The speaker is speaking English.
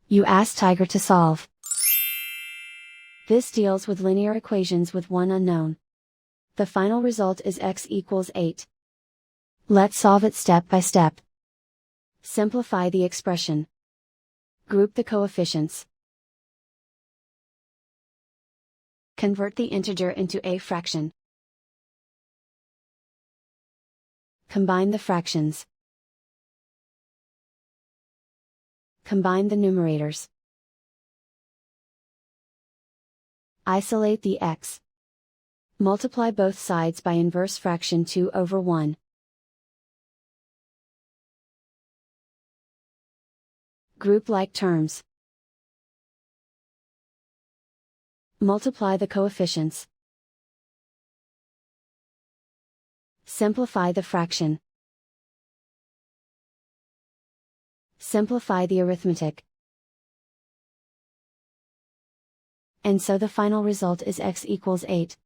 You ask Tiger to solve. This deals with linear equations with one unknown. The final result is x equals 8. Let's solve it step by step. Simplify the expression. Group the coefficients. Convert the integer into a fraction. Combine the fractions. Combine the numerators. Isolate the x. Multiply both sides by inverse fraction 2 over 1. Group like terms. Multiply the coefficients. Simplify the fraction. Simplify the arithmetic. And so the final result is x equals 8.